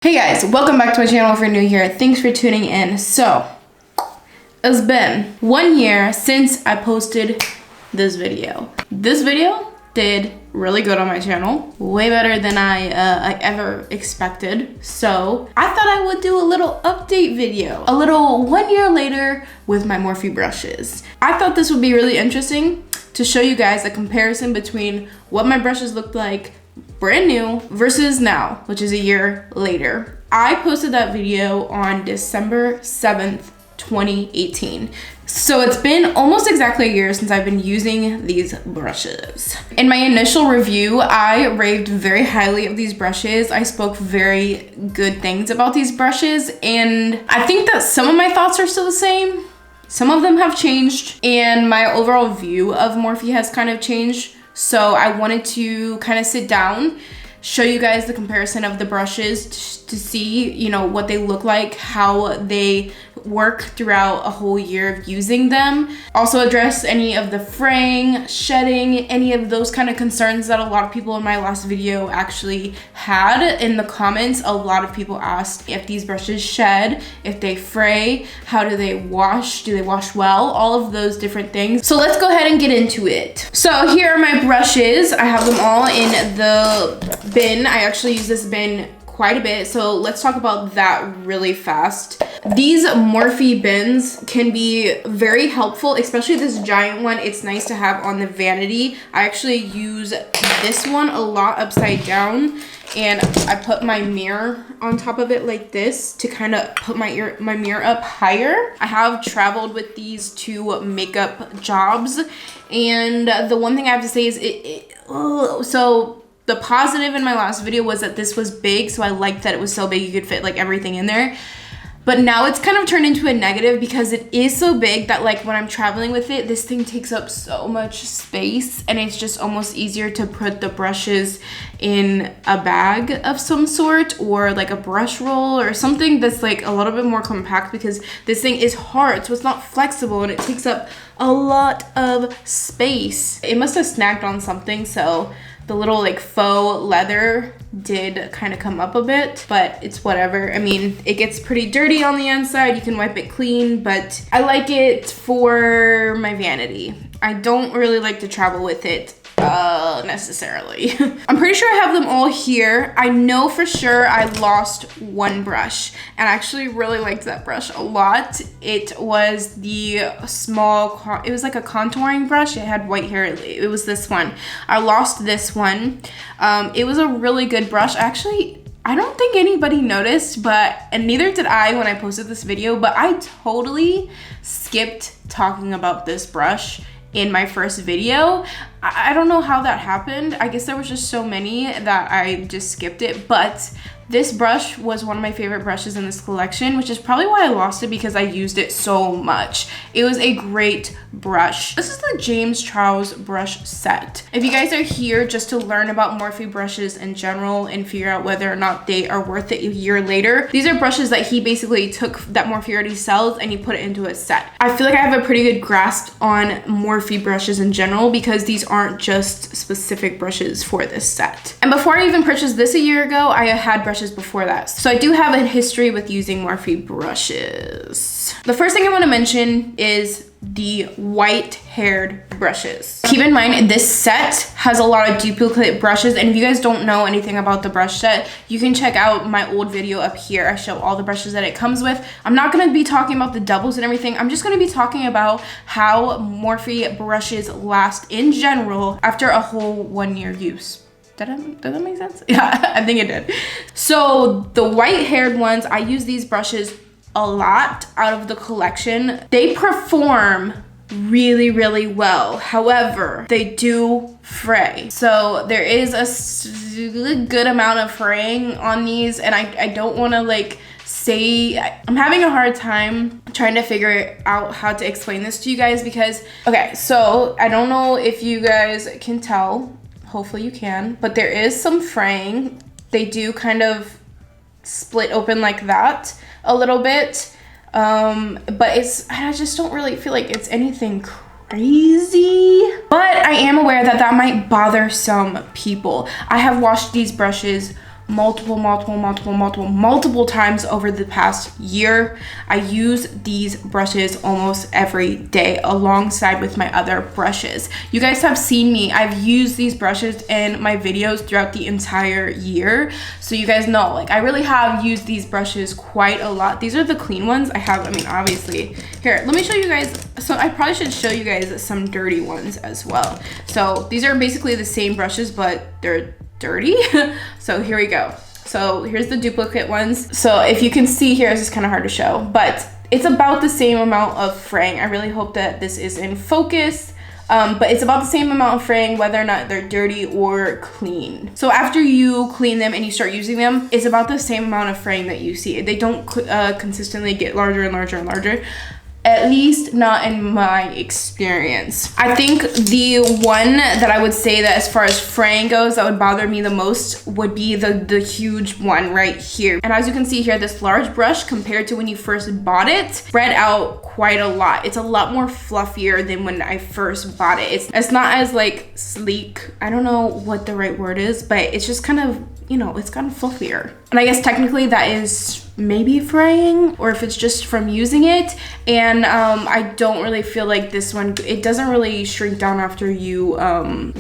Hey guys, welcome back to my channel if you're new here. Thanks for tuning in. So, it's been 1 year since I posted this video. This video did really good on my channel, way better than I ever expected. So, I thought I would do a little update video, a little 1 year later with my Morphe brushes. I thought this would be really interesting to show you guys a comparison between what my brushes looked like brand new versus now, which is a year later. I posted that video on December 7th, 2018. So it's been almost exactly a year since I've been using these brushes. In my initial review, I raved very highly of these brushes. I spoke very good things about these brushes, and I think that some of my thoughts are still the same. Some of them have changed, and my overall view of Morphe has kind of changed. So I wanted to kind of sit down, show you guys the comparison of the brushes to see, you know, what they look like, how they work throughout a whole year of using them. Also address any of the fraying, shedding, any of those kind of concerns that a lot of people in my last video actually had. In the comments, a lot of people asked if these brushes shed, if they fray, how do they wash well, all of those different things. So let's go ahead and get into it. So here are my brushes. I have them all in the bin. I actually use this bin quite a bit, so let's talk about that really fast. These Morphe bins can be very helpful, especially this giant one. It's nice to have on the vanity. I actually use this one a lot upside down, and I put my mirror on top of it like this to kind of put my mirror up higher. I have traveled with these to makeup jobs, and the one thing I have to say is so the positive in my last video was that this was big, so I liked that it was so big you could fit like everything in there. But now it's kind of turned into a negative because it is so big that like when I'm traveling with it, this thing takes up so much space, and it's just almost easier to put the brushes in a bag of some sort, or like a brush roll or something that's like a little bit more compact, because this thing is hard, so it's not flexible and it takes up a lot of space. It must have snagged on something, so the little like faux leather did kind of come up a bit, but it's whatever. I mean, it gets pretty dirty on the inside. You can wipe it clean, but I like it for my vanity. I don't really like to travel with it necessarily. I'm pretty sure I have them all here. I know for sure I lost one brush, and I actually really liked that brush a lot. It was the small, it was like a contouring brush. It had white hair. It was this one. I lost this one. It was a really good brush. Actually, I don't think anybody noticed, and neither did I when I posted this video, but I totally skipped talking about this brush in my first video. I don't know how that happened. I guess there was just so many that I just skipped it, but this brush was one of my favorite brushes in this collection, which is probably why I lost it, because I used it so much. It was a great brush. This is the James Charles brush set. If you guys are here just to learn about Morphe brushes in general and figure out whether or not they are worth it a year later, these are brushes that he basically took that Morphe already sells and he put it into a set. I feel like I have a pretty good grasp on Morphe brushes in general, because these aren't just specific brushes for this set. And before I even purchased this a year ago, I had brushes before that. So I do have a history with using Morphe brushes. The first thing I want to mention is the white-haired brushes. Keep in mind, this set has a lot of duplicate brushes, and if you guys don't know anything about the brush set, you can check out my old video up here. I show all the brushes that it comes with. I'm not going to be talking about the doubles and everything. I'm just going to be talking about how Morphe brushes last in general after a whole 1 year use. Did that make sense? Yeah, I think it did. So the white-haired ones, I use these brushes a lot out of the collection. They perform really, really well. However, they do fray. So there is a good amount of fraying on these, and I don't want to like say, I'm having a hard time trying to figure out how to explain this to you guys, because, okay, so I don't know if you guys can tell. Hopefully you can, but there is some fraying. They do kind of split open like that a little bit, but I just don't really feel like it's anything crazy. But I am aware that that might bother some people. I have washed these brushes multiple times over the past year. I use these brushes almost every day alongside with my other brushes. You guys have seen me, I've used these brushes in my videos throughout the entire year, so you guys know, like, I really have used these brushes quite a lot. These are the clean ones. I mean, obviously, here, let me show you guys. So I probably should show you guys some dirty ones as well. So these are basically the same brushes, but they're dirty. So here we go. So here's the duplicate ones. So if you can see here, this is kind of hard to show, but it's about the same amount of fraying. I really hope that this is in focus. But it's about the same amount of fraying whether or not they're dirty or clean. So after you clean them and you start using them, it's about the same amount of fraying that you see. They don't consistently get larger and larger and larger. At least not in my experience. I think the one that I would say that as far as fraying goes that would bother me the most would be the huge one right here. And as you can see here, this large brush compared to when you first bought it spread out quite a lot. It's a lot more fluffier than when I first bought it. It's not as like sleek. I don't know what the right word is, but it's just kind of, you know, it's kind of fluffier. And I guess technically that is maybe fraying, or if it's just from using it. And I don't really feel like this one, it doesn't really shrink down after you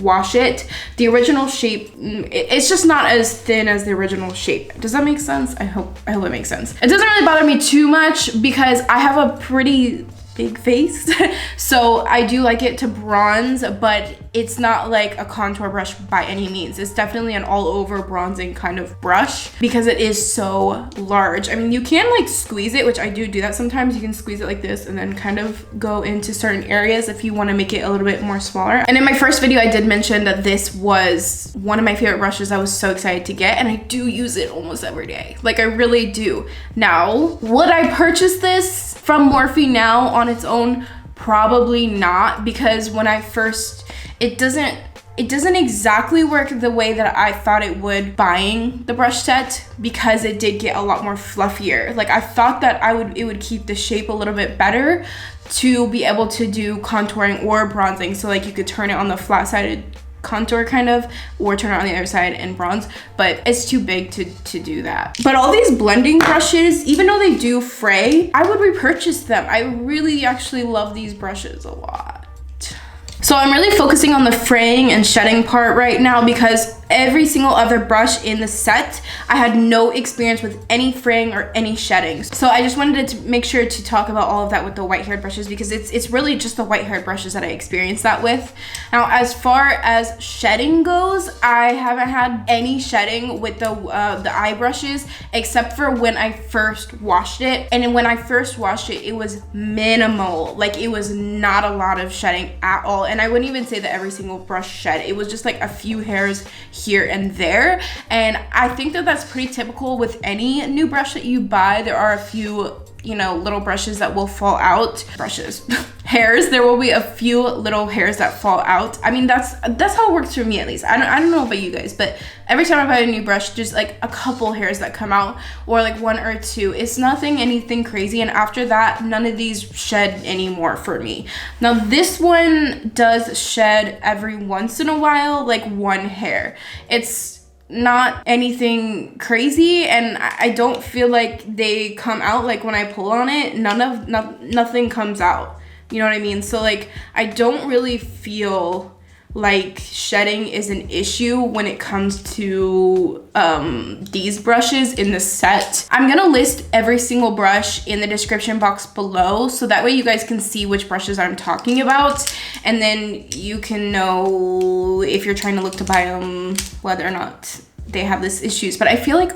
wash it. The original shape, it's just not as thin as the original shape. Does that make sense? I hope it makes sense. It doesn't really bother me too much because I have a pretty big face. So I do like it to bronze, but it's not like a contour brush by any means. It's definitely an all over bronzing kind of brush because it is so large. I mean, you can like squeeze it, which I do that sometimes. You can squeeze it like this and then kind of go into certain areas if you want to make it a little bit more smaller. And in my first video, I did mention that this was one of my favorite brushes I was so excited to get, and I do use it almost every day. Like, I really do. Now, would I purchase this from Morphe now on its own? Probably not, because when I first, it doesn't exactly work the way that I thought it would buying the brush set, because it did get a lot more fluffier. Like, I thought that it would keep the shape a little bit better to be able to do contouring or bronzing. So like you could turn it on the flat sided contour kind of, or turn it on the other side and bronze, but it's too big to do that. But all these blending brushes, even though they do fray, I would repurchase them. I really actually love these brushes a lot. So I'm really focusing on the fraying and shedding part right now, because every single other brush in the set, I had no experience with any fraying or any shedding. So I just wanted to make sure to talk about all of that with the white-haired brushes, because it's really just the white-haired brushes that I experienced that with. Now, as far as shedding goes, I haven't had any shedding with the eye brushes, except for when I first washed it. And when I first washed it, it was minimal. Like, it was not a lot of shedding at all. And I wouldn't even say that every single brush shed. It was just like a few hairs here and there. And I think that that's pretty typical with any new brush that you buy. There are a few, you know, little brushes that will fall out. Hairs, there will be a few little hairs that fall out. I mean, that's how it works for me, at least. I don't know about you guys, but every time I buy a new brush, just like a couple hairs that come out, or like one or two. It's anything crazy, and after that, none of these shed anymore for me. Now, this one does shed every once in a while, like one hair. It's not anything crazy, and I don't feel like they come out. Like, when I pull on it, nothing comes out. You know what I mean? So like, I don't really feel like shedding is an issue when it comes to these brushes in the set. I'm gonna list every single brush in the description box below, so that way you guys can see which brushes I'm talking about, and then you can know if you're trying to look to buy them whether or not they have this issues. But I feel like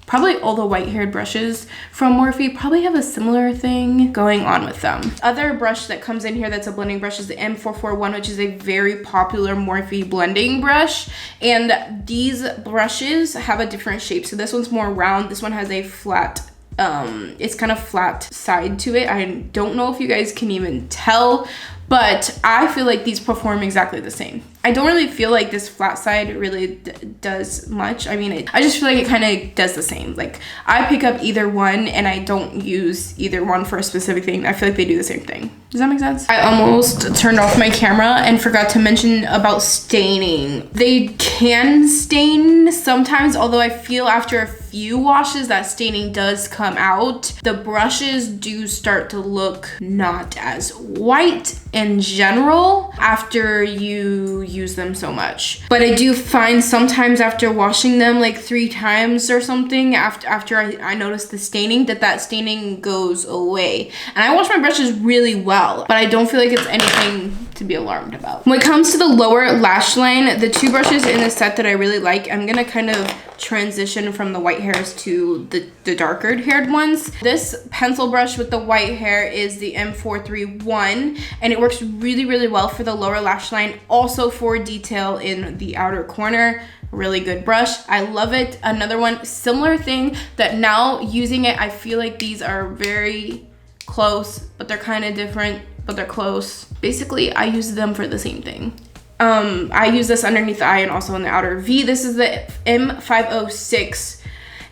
probably all the white-haired brushes from Morphe probably have a similar thing going on with them. Other brush that comes in here that's a blending brush is the M441, which is a very popular Morphe blending brush. And these brushes have a different shape. So this one's more round. This one has a flat, it's kind of flat side to it. I don't know if you guys can even tell, but I feel like these perform exactly the same. I don't really feel like this flat side really does much. I mean, I just feel like it kind of does the same. Like, I pick up either one and I don't use either one for a specific thing. I feel like they do the same thing. Does that make sense? I almost turned off my camera and forgot to mention about staining. They can stain sometimes, although I feel after a few washes that staining does come out. The brushes do start to look not as white in general after you use them so much. But I do find sometimes after washing them like 3 times or something, after I notice the staining, that staining goes away. And I wash my brushes really well, but I don't feel like it's anything to be alarmed about. When it comes to the lower lash line, the 2 brushes in the set that I really like, I'm gonna kind of transition from the white hairs to the darker haired ones. This pencil brush with the white hair is the M431, and it works really, really well for the lower lash line, also for detail in the outer corner. Really good brush. I love it. Another one, similar thing, that now using it, I feel like these are very close, but they're kind of different, but they're close. Basically, I use them for the same thing. I use this underneath the eye and also in the outer V. This is the M506.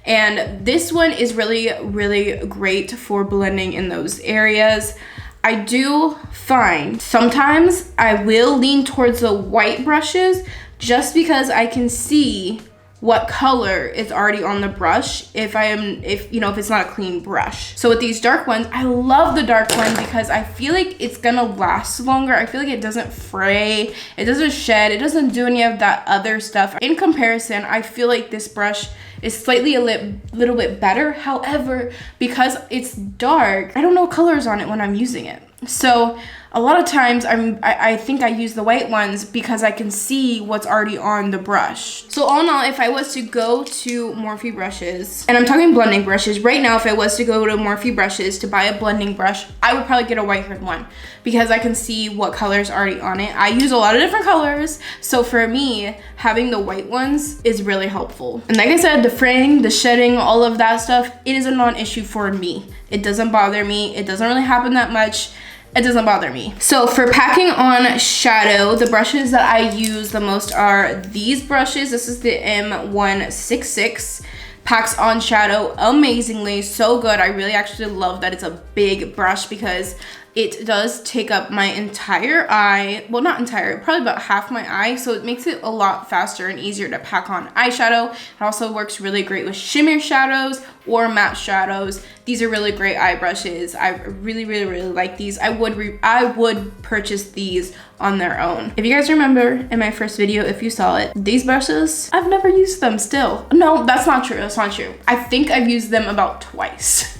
And this one is really, really great for blending in those areas. I do find sometimes I will lean towards the white brushes just because I can see what color is already on the brush if it's not a clean brush. So with these dark ones, I love the dark one because I feel like it's gonna last longer. I feel like it doesn't fray, it doesn't shed, it doesn't do any of that other stuff. In comparison, I feel like this brush is slightly a little bit better. However, because it's dark, I don't know colors on it when I'm using it. So a lot of times I think I use the white ones because I can see what's already on the brush. So all in all, if I was to go to Morphe brushes, and I'm talking blending brushes, right now if I was to go to Morphe brushes to buy a blending brush, I would probably get a white haired one because I can see what color's already on it. I use a lot of different colors, so for me, having the white ones is really helpful. And like I said, the fraying, the shedding, all of that stuff, it is a non-issue for me. It doesn't bother me. It doesn't really happen that much. It doesn't bother me. So for packing on shadow, the brushes that I use the most are these brushes. This is the M166. Packs on shadow amazingly, so good. I really actually love that it's a big brush because it does take up my entire eye. Well, not entire, probably about half my eye. So it makes it a lot faster and easier to pack on eyeshadow. It also works really great with shimmer shadows or matte shadows. These are really great eye brushes. I really, really, really like these. I would purchase these on their own. If you guys remember in my first video, if you saw it, these brushes, I've never used them still. No, that's not true. That's not true. I think I've used them about twice.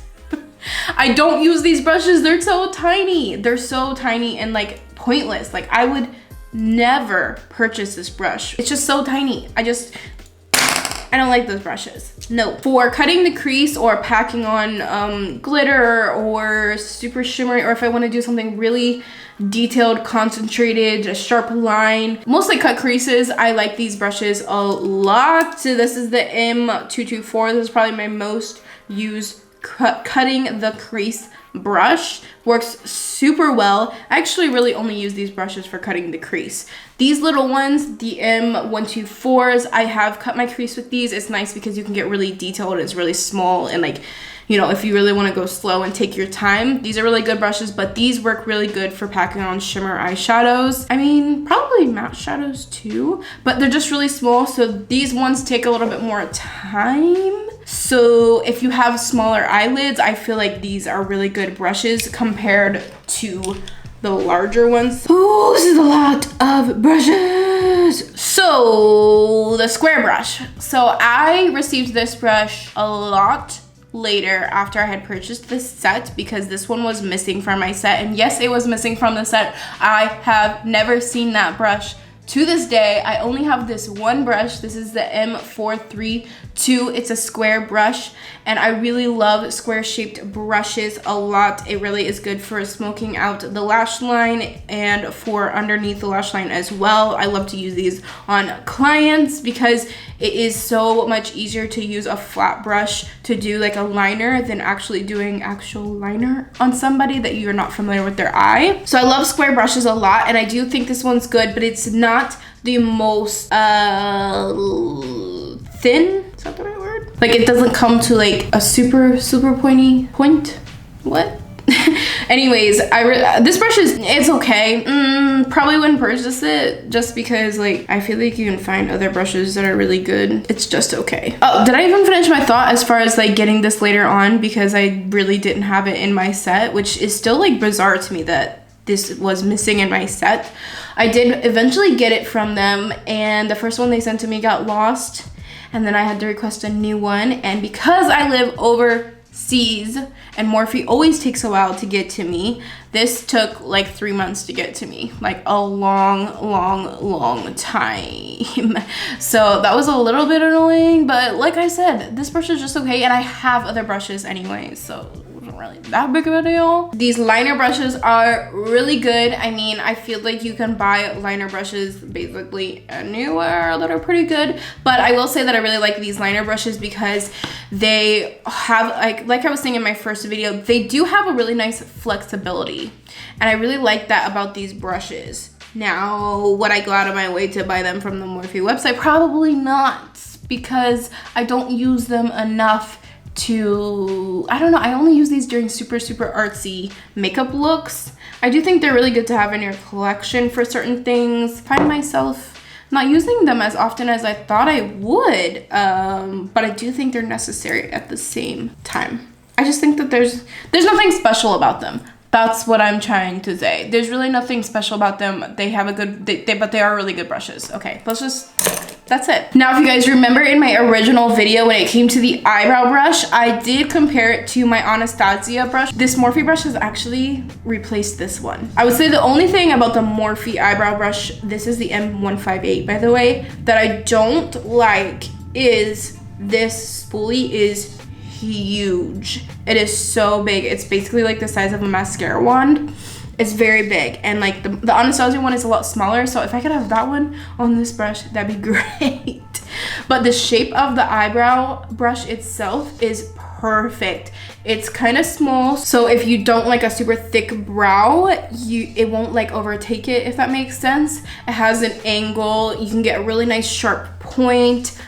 I don't use these brushes. They're so tiny. They're so tiny and like pointless. Like I would never purchase this brush. It's just so tiny. I don't like those brushes. No. For cutting the crease or packing on glitter or super shimmery, or if I want to do something really detailed, concentrated, a sharp line, mostly cut creases, I like these brushes a lot. So this is the M224. This is probably my most used cutting the crease brush. Works super well. I actually really only use these brushes for cutting the crease. These little ones, the M124s, I have cut my crease with these. It's nice because you can get really detailed. It's really small and like, you know, if you really want to go slow and take your time, these are really good brushes, but these work really good for packing on shimmer eyeshadows. I mean, probably matte shadows too, but they're just really small. So these ones take a little bit more time. So if you have smaller eyelids, I feel like these are really good brushes compared to the larger ones. Oh, this is a lot of brushes. So the square brush. So I received this brush a lot later after I had purchased this set because this one was missing from my set. And yes, it was missing from the set. I have never seen that brush. To this day, I only have this one brush. This is the M432. 2, it's a square brush, and I really love square shaped brushes a lot. It really is good for smoking out the lash line and for underneath the lash line as well. I love to use these on clients because it is so much easier to use a flat brush to do like a liner than actually doing actual liner on somebody that you're not familiar with their eye. So I love square brushes a lot, and I do think this one's good, but it's not the most thin, is that the right word? Like it doesn't come to like a super pointy point. What? Anyways, this brush it's okay. Probably wouldn't purchase it just because like I feel like you can find other brushes that are really good. It's just okay. Oh, did I even finish my thought as far as like getting this later on, because I really didn't have it in my set, which is still like bizarre to me that this was missing in my set. I did eventually get it from them, and the first one they sent to me got lost, and then I had to request a new one. And because I live overseas and Morphe always takes a while to get to me, this took like 3 months to get to me, like a long time. So that was a little bit annoying, but like I said, this brush is just okay, and I have other brushes anyway, so it wasn't really that big of a deal. These liner brushes are really good. I mean, I feel like you can buy liner brushes basically anywhere that are pretty good, but I will say that I really like these liner brushes because they have, like I was saying in my first video, they do have a really nice flexibility. And I really like that about these brushes. Now, would I go out of my way to buy them from the Morphe website? Probably not, because I don't use them enough to, I don't know, I only use these during super artsy makeup looks. I do think they're really good to have in your collection for certain things. I find myself not using them as often as I thought I would, but I do think they're necessary at the same time. I just think that there's nothing special about them. That's what I'm trying to say. There's really nothing special about them. They have a good, but they are really good brushes. Okay, that's it. Now, if you guys remember in my original video, when it came to the eyebrow brush, I did compare it to my Anastasia brush. This Morphe brush has actually replaced this one. I would say the only thing about the Morphe eyebrow brush, this is the M158, by the way, that I don't like is this spoolie is huge. It is so big. It's basically like the size of a mascara wand. It's very big, and like the Anastasia one is a lot smaller, so if I could have that one on this brush, that'd be great. But the shape of the eyebrow brush itself is perfect. It's kind of small, so if you don't like a super thick brow, it won't like overtake it, if that makes sense. It has an angle. You can get a really nice sharp point.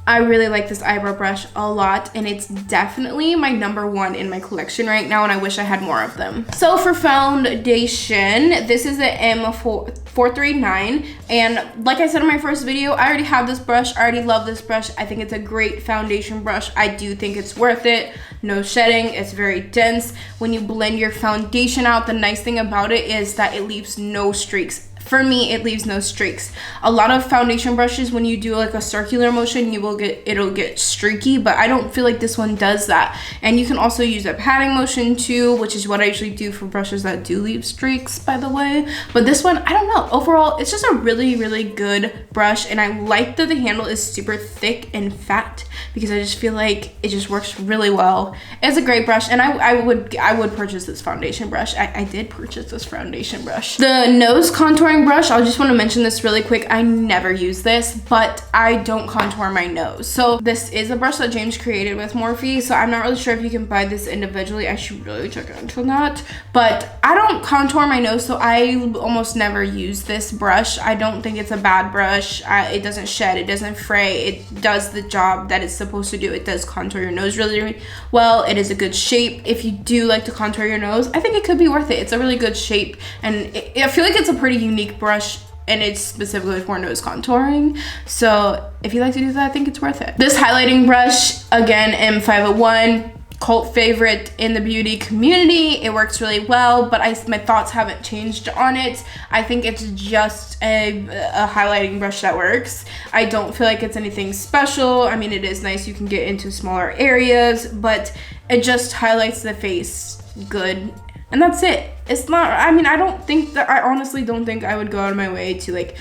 I really like this eyebrow brush a lot, and it's definitely my #1 in my collection right now, and I wish I had more of them. So for foundation, this is the M439, and like I said in my first video, I already have this brush. I already love this brush. I think it's a great foundation brush. I do think it's worth it. No shedding. It's very dense. When you blend your foundation out, the nice thing about it is that it leaves no streaks. For me, it leaves no streaks. A lot of foundation brushes, when you do like a circular motion, it'll get streaky, but I don't feel like this one does that. And you can also use a patting motion too, which is what I usually do for brushes that do leave streaks, by the way. But this one, I don't know. Overall, it's just a really good brush, and I like that the handle is super thick and fat because I just feel like it just works really well. It's a great brush, and I would purchase this foundation brush. I did purchase this foundation brush. The nose contouring brush, I just want to mention this really quick. I never use this, but I don't contour my nose. So this is a brush that James created with Morphe, so I'm not really sure if you can buy this individually. I should really check into that. But I don't contour my nose, so I almost never use this brush. I don't think it's a bad brush. It doesn't shed, it doesn't fray. It does the job that it's supposed to do. It does contour your nose really well. It is a good shape. If you do like to contour your nose, I think it could be worth it. It's a really good shape, and I feel like it's a pretty unique brush, and it's specifically for nose contouring. So if you like to do that, I think it's worth it. This highlighting brush, again, M501, cult favorite in the beauty community. It works really well, but my thoughts haven't changed on it. I think it's just a highlighting brush that works. I don't feel like it's anything special. I mean, it is nice. You can get into smaller areas, but it just highlights the face good. And that's it. It's not, I mean, I honestly don't think I would go out of my way to like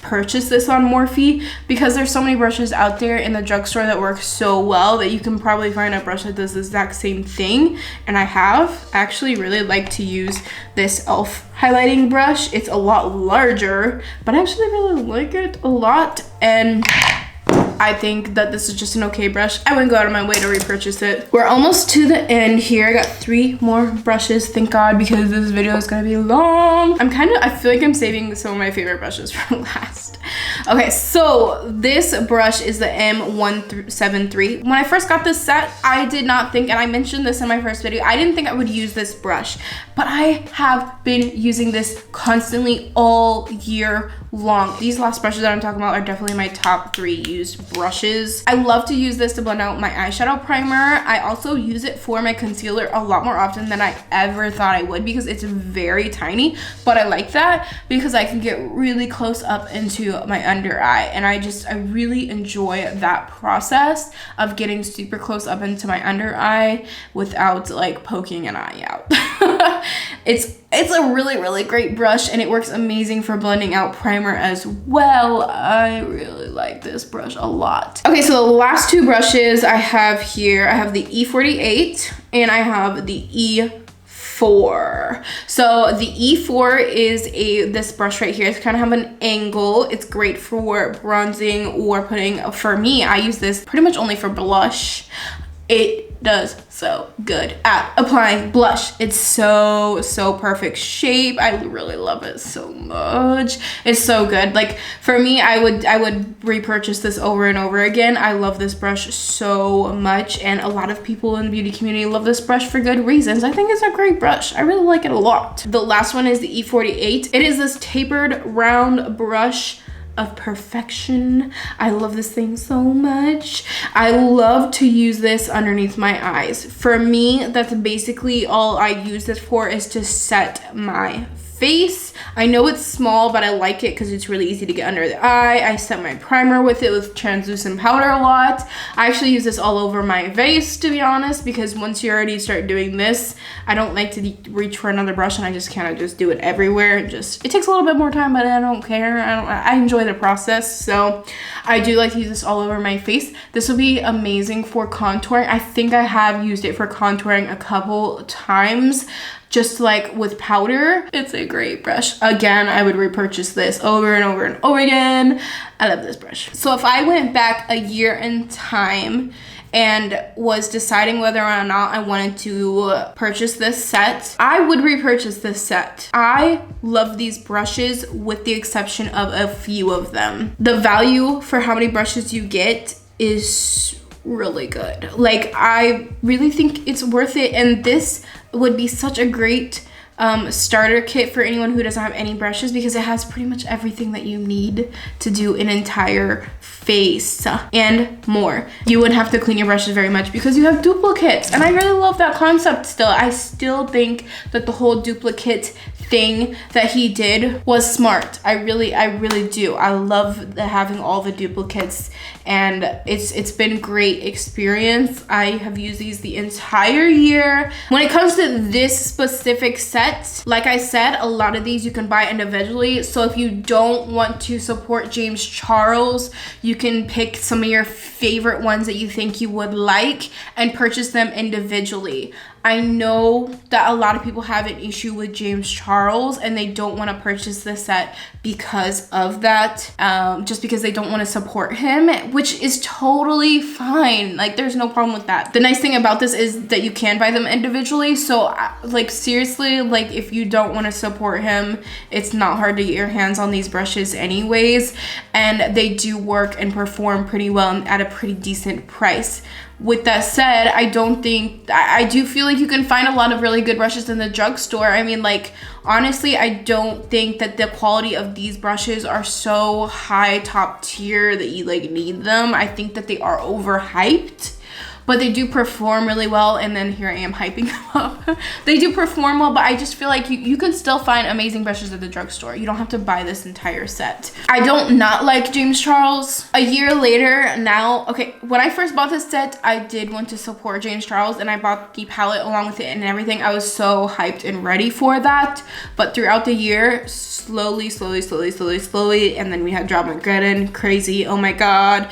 purchase this on Morphe because there's so many brushes out there in the drugstore that work so well that you can probably find a brush that does the exact same thing. And I actually really like to use this e.l.f. highlighting brush. It's a lot larger, but I actually really like it a lot, and I think that this is just an okay brush. I wouldn't go out of my way to repurchase it. We're almost to the end here. I got 3 more brushes, thank God, because this video is gonna be long. I feel like I'm saving some of my favorite brushes for last. Okay, so this brush is the M173. When I first got this set, I did not think, and I mentioned this in my first video, I didn't think I would use this brush, but I have been using this constantly all year long. These last brushes that I'm talking about are definitely my top 3 used brushes. I love to use this to blend out my eyeshadow primer. I also use it for my concealer a lot more often than I ever thought I would because it's very tiny, but I like that because I can get really close up into my under eye, and I really enjoy that process of getting super close up into my under eye without like poking an eye out. It's a really great brush, and it works amazing for blending out primer as well. I really like this brush a lot. Okay, so the last 2 brushes I have here, I have the E48 and I have the E4. So the E4 is this brush right here. It's kind of have an angle. It's great for bronzing or for me, I use this pretty much only for blush. It does so good at applying blush. It's so perfect shape. I really love it so much. It's so good. Like for me, I would repurchase this over and over again. I love this brush so much, and a lot of people in the beauty community love this brush for good reasons. I think it's a great brush. I really like it a lot. The last one is the E48. It is this tapered round brush of perfection. I love this thing so much. I love to use this underneath my eyes. For me, that's basically all I use this for, is to set my face. I know it's small, but I like it because it's really easy to get under the eye. I set my primer with it with translucent powder a lot. I actually use this all over my face, to be honest, because once you already start doing this, I don't like to reach for another brush, and I just kind of just do it everywhere. It takes a little bit more time, but I don't care. I enjoy the process, so I do like to use this all over my face. This will be amazing for contouring. I think I have used it for contouring a couple times, just like with powder. It's a great brush. Again, I would repurchase this over and over and over again. I love this brush. So if I went back a year in time and was deciding whether or not I wanted to purchase this set, I would repurchase this set. I love these brushes with the exception of a few of them. The value for how many brushes you get is really good. Like, I really think it's worth it, and this would be such a great starter kit for anyone who doesn't have any brushes, because it has pretty much everything that you need to do an entire face and more. You wouldn't have to clean your brushes very much because you have duplicates, and I really love that concept still. I still think that the whole duplicate thing that he did was smart. I really do. I love having all the duplicates, and it's been great experience. I have used these the entire year. When it comes to this specific set, like I said, a lot of these you can buy individually. So if you don't want to support James Charles, you can pick some of your favorite ones that you think you would like and purchase them individually. I know that a lot of people have an issue with James Charles and they don't want to purchase this set because of that, just because they don't want to support him, which is totally fine. Like, there's no problem with that. The nice thing about this is that you can buy them individually. So like, seriously, like, if you don't want to support him, it's not hard to get your hands on these brushes anyways, and they do work and perform pretty well at a pretty decent price. With that said, I do feel like you can find a lot of really good brushes in the drugstore. I mean, like, honestly, I don't think that the quality of these brushes are so high top tier that you like need them. I think that they are overhyped. but they do perform really well. And then here I am hyping them up. They do perform well, but I just feel like you can still find amazing brushes at the drugstore. You don't have to buy this entire set. I don't not like James Charles. A year later now, okay, when I first bought this set, I did want to support James Charles, and I bought the palette along with it and everything. I was so hyped and ready for that. But throughout the year, slowly, and then we had Dramageddon, crazy, oh my god.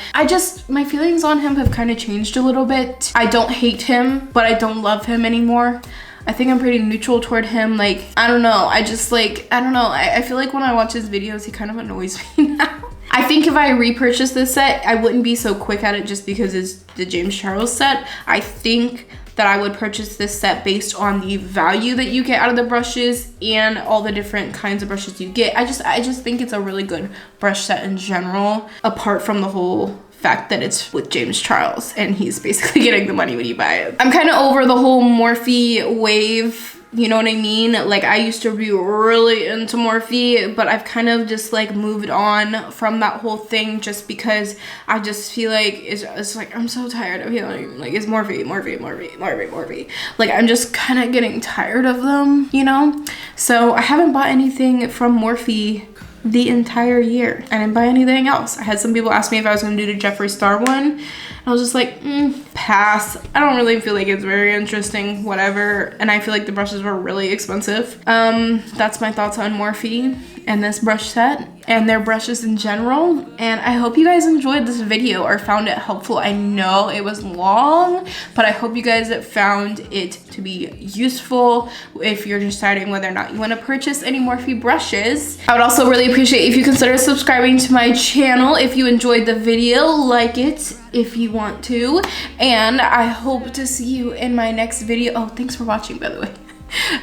My feelings on him have kind of changed a little bit. I don't hate him, but I don't love him anymore. I think I'm pretty neutral toward him. Like, I don't know. I don't know. I feel like when I watch his videos, he kind of annoys me now. I think if I repurchase this set, I wouldn't be so quick at it just because it's the James Charles set. I think that I would purchase this set based on the value that you get out of the brushes and all the different kinds of brushes you get. I just think it's a really good brush set in general, apart from the whole fact that it's with James Charles and he's basically getting the money when you buy it. I'm kind of over the whole Morphe wave. You know what I mean? Like, I used to be really into Morphe, but I've kind of just like moved on from that whole thing just because I just feel like it's like I'm so tired of hearing like it's Morphe. Like, I'm just kind of getting tired of them, you know? So I haven't bought anything from Morphe the entire year. I didn't buy anything else. I had some people ask me if I was going to do the Jeffree Star one. I was just like, pass. I don't really feel like it's very interesting, whatever. And I feel like the brushes were really expensive. That's my thoughts on Morphe and this brush set and their brushes in general. And I hope you guys enjoyed this video or found it helpful. I know it was long, but I hope you guys found it to be useful if you're deciding whether or not you want to purchase any Morphe brushes. I would also really appreciate if you consider subscribing to my channel if you enjoyed the video. Like it if you want to, and I hope to see you in my next video. Oh, thanks for watching, by the way.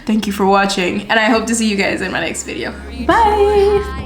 Thank you for watching, and I hope to see you guys in my next video. Bye.